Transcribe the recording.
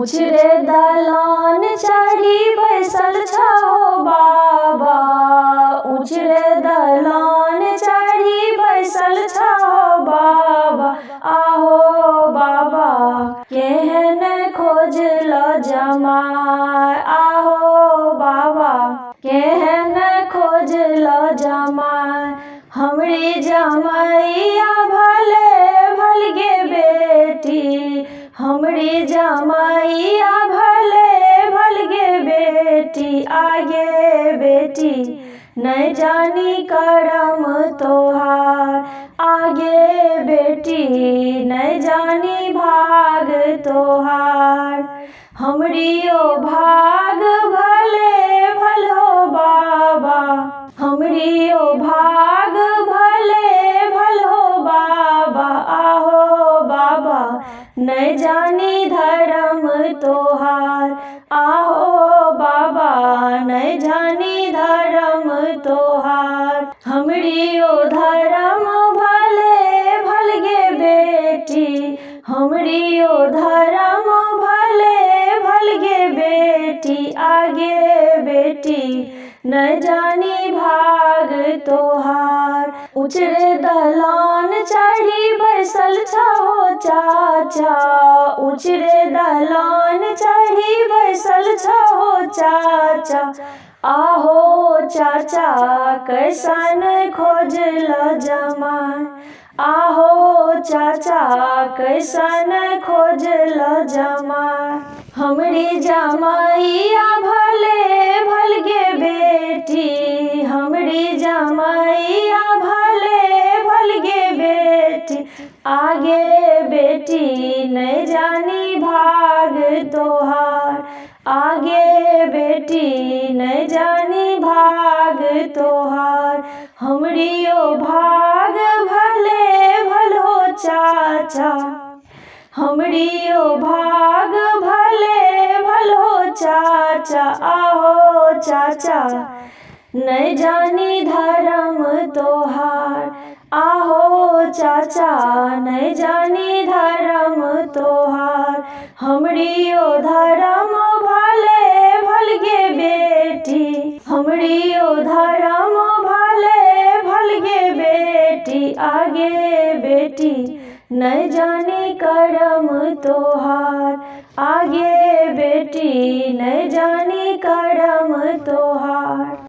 उछरे दलान चढ़ी बैसल छहो बाबा, उछरे दलान चढ़ी बैसल छहो बाबा। आहो बाबा केहन खोजल जमाय, आहो बाबा केहन खोजल जमाय। हमरी जमाइया भले भलगे बेटी, हमरी जमाइया भले भलगे बेटी। आगे बेटी नहीं जानी करम तोहार, आगे बेटी नहीं जानी भाग तोहार। हमरी ओ भाग भले भल हो बाबा, हमरी ओ भाग भले भल हो बाबा। आहो बाबा नहीं जानी धर्म तोहार, आहो बाबा नहीं जानी धर्म तोहार। हमरी ओ धर्म भले भलगे बेटी, हमरी ओ धर्म भले भलगे बेटी। आगे बेटी न जानी भाग तोहार। उछरे दलान चढ़ी बैसल छहो चाचा, उछरे दलान चढ़ी बैसल छहो चाचा। आहो चाचा कैसन खोजल जमाय, आहो चाचा कैसन खोजल जमाय। हमरी जमाइया भले भलगे बेटी, हमरी जमाइया भले भलगे बेटी। आगे बेटी नहीं जानी भाग तोहार, आगे बेटी नहीं जानी भाग तोहार। हमरी ओ भाग भले भल हो चाचा, हमरी ओ भाग भले भल हो चाचा। आहो चाचा नहीं जानी धर्म तोहार, आहो चाचा नहीं जानी धर्म तोहार। हमरी ओ धर्म भले भलगे बेटी, हमरी ओ धर्म भले भलगे बेटी। आगे बेटी नहीं जानी करम तोहार, आगे बेटी नहीं जानी करम तोहार।